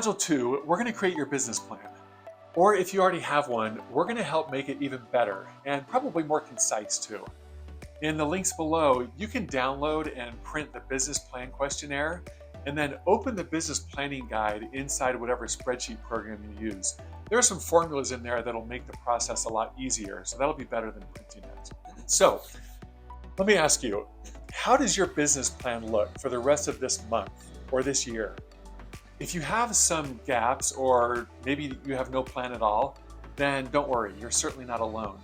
Module 2, we're going to create your business plan. Or if you already have one, we're going to help make it even better and probably more concise too. In the links below, you can download and print the business plan questionnaire and then open the business planning guide inside whatever spreadsheet program you use. There are some formulas in there that'll make the process a lot easier, so that'll be better than printing it. So let me ask you, how does your business plan look for the rest of this month or this year? If you have some gaps or maybe you have no plan at all, then don't worry, you're certainly not alone.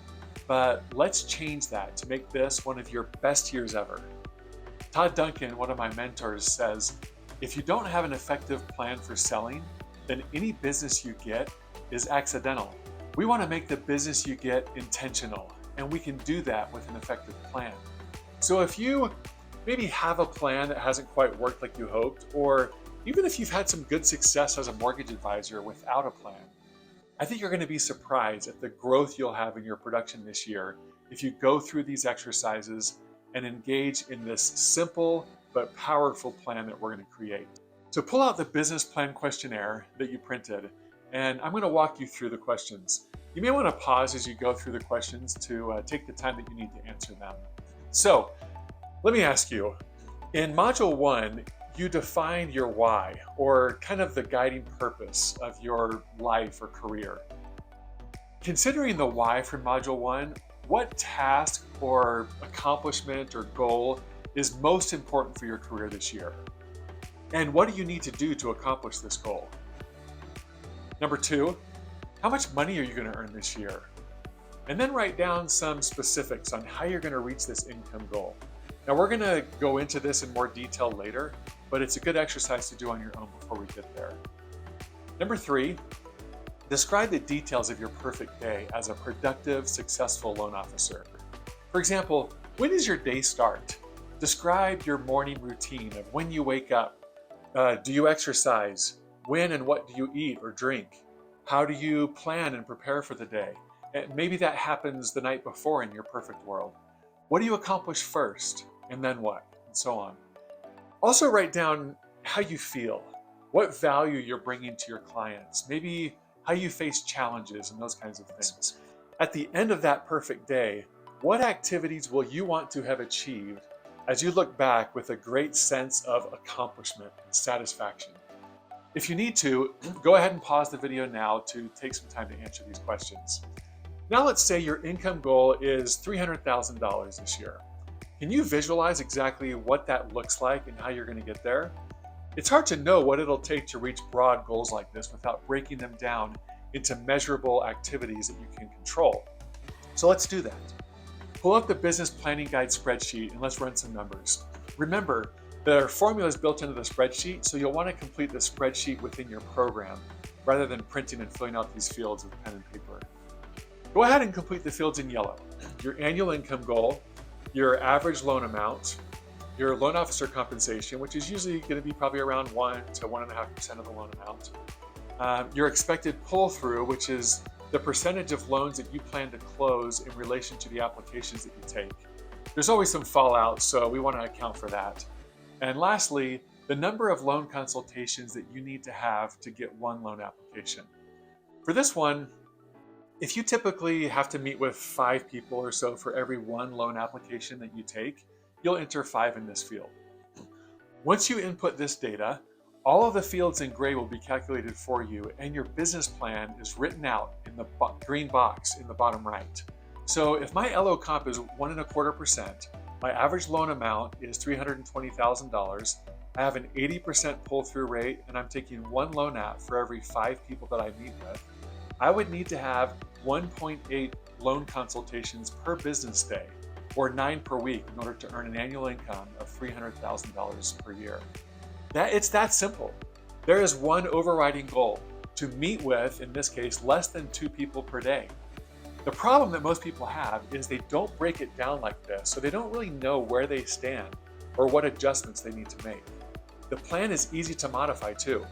But let's change that to make this one of your best years ever. Todd Duncan, one of my mentors, says, if you don't have an effective plan for selling, then any business you get is accidental. We want to make the business you get intentional, and we can do that with an effective plan. So if you maybe have a plan that hasn't quite worked like you hoped, or even if you've had some good success as a mortgage advisor without a plan, I think you're going to be surprised at the growth you'll have in your production this year if you go through these exercises and engage in this simple but powerful plan that we're going to create. So pull out the business plan questionnaire that you printed, and I'm going to walk you through the questions. You may want to pause as you go through the questions to take the time that you need to answer them. So let me ask you, in Module 1, you define your why, or kind of the guiding purpose of your life or career. Considering the why from Module 1, what task or accomplishment or goal is most important for your career this year? And what do you need to do to accomplish this goal? Number 2, how much money are you going to earn this year? And then write down some specifics on how you're going to reach this income goal. Now we're going to go into this in more detail later, but it's a good exercise to do on your own before we get there. Number 3, describe the details of your perfect day as a productive, successful loan officer. For example, when does your day start? Describe your morning routine of when you wake up. Do you exercise? When and what do you eat or drink? How do you plan and prepare for the day? And maybe that happens the night before in your perfect world. What do you accomplish first? And then what? And so on. Also write down how you feel, what value you're bringing to your clients, maybe how you face challenges and those kinds of things. At the end of that perfect day, what activities will you want to have achieved as you look back with a great sense of accomplishment and satisfaction? If you need to, go ahead and pause the video now to take some time to answer these questions. Now let's say your income goal is $300,000 this year. Can you visualize exactly what that looks like and how you're going to get there? It's hard to know what it'll take to reach broad goals like this without breaking them down into measurable activities that you can control. So let's do that. Pull up the business planning guide spreadsheet and let's run some numbers. Remember, there are formulas built into the spreadsheet, so you'll want to complete the spreadsheet within your program rather than printing and filling out these fields with pen and paper. Go ahead and complete the fields in yellow. Your annual income goal, your average loan amount, your loan officer compensation, which is usually going to be probably around 1 to 1.5% of the loan amount, your expected pull-through, which is the percentage of loans that you plan to close in relation to the applications that you take. There's always some fallout, so we want to account for that. And lastly, the number of loan consultations that you need to have to get one loan application. For this one, if you typically have to meet with 5 people or so for every one loan application that you take, you'll enter 5 in this field. Once you input this data, all of the fields in gray will be calculated for you, and your business plan is written out in the green box in the bottom right. So if my LO comp is 1.25%, my average loan amount is $320,000, I have an 80% pull-through rate, and I'm taking one loan app for every 5 people that I meet with, I would need to have 1.8 loan consultations per business day, or 9 per week, in order to earn an annual income of $300,000 per year. It's that simple. There is one overriding goal: to meet with, in this case, less than 2 people per day. The problem that most people have is they don't break it down like this, so they don't really know where they stand or what adjustments they need to make. The plan is easy to modify too.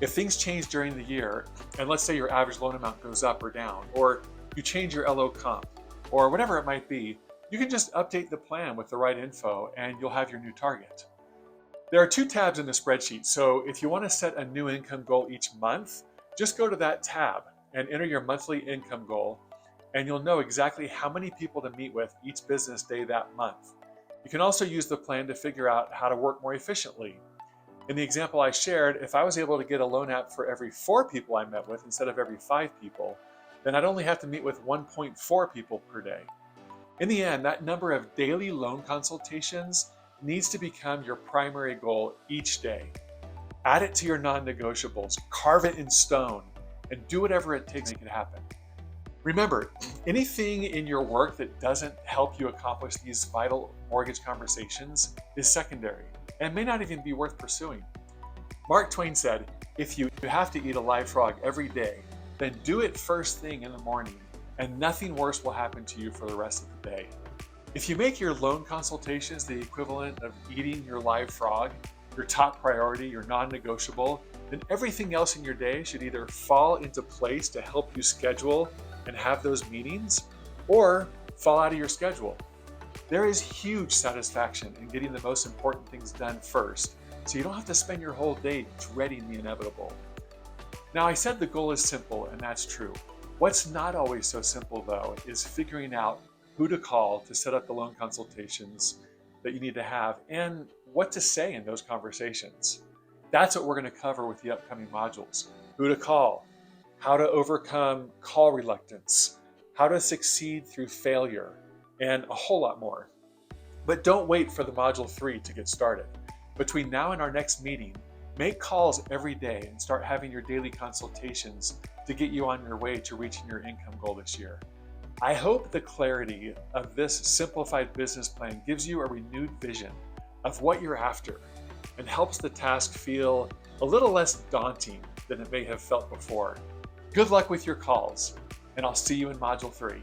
If things change during the year, and let's say your average loan amount goes up or down, or you change your LO comp, or whatever it might be, you can just update the plan with the right info and you'll have your new target. There are 2 tabs in the spreadsheet, so if you want to set a new income goal each month, just go to that tab and enter your monthly income goal, and you'll know exactly how many people to meet with each business day that month. You can also use the plan to figure out how to work more efficiently. In the example I shared, if I was able to get a loan app for every 4 people I met with instead of every 5 people, then I'd only have to meet with 1.4 people per day. In the end, that number of daily loan consultations needs to become your primary goal each day. Add it to your non-negotiables, carve it in stone, and do whatever it takes to make it happen. Remember, anything in your work that doesn't help you accomplish these vital mortgage conversations is secondary and may not even be worth pursuing. Mark Twain said, if you have to eat a live frog every day, then do it first thing in the morning, and nothing worse will happen to you for the rest of the day. If you make your loan consultations the equivalent of eating your live frog, your top priority, your non-negotiable, then everything else in your day should either fall into place to help you schedule and have those meetings, or fall out of your schedule. There is huge satisfaction in getting the most important things done first, so you don't have to spend your whole day dreading the inevitable. Now, I said the goal is simple, and that's true. What's not always so simple, though, is figuring out who to call to set up the loan consultations that you need to have and what to say in those conversations. That's what we're going to cover with the upcoming modules. Who to call, how to overcome call reluctance, how to succeed through failure, and a whole lot more. But don't wait for the Module 3 to get started. Between now and our next meeting, make calls every day and start having your daily consultations to get you on your way to reaching your income goal this year. I hope the clarity of this simplified business plan gives you a renewed vision of what you're after and helps the task feel a little less daunting than it may have felt before. Good luck with your calls, and I'll see you in Module 3.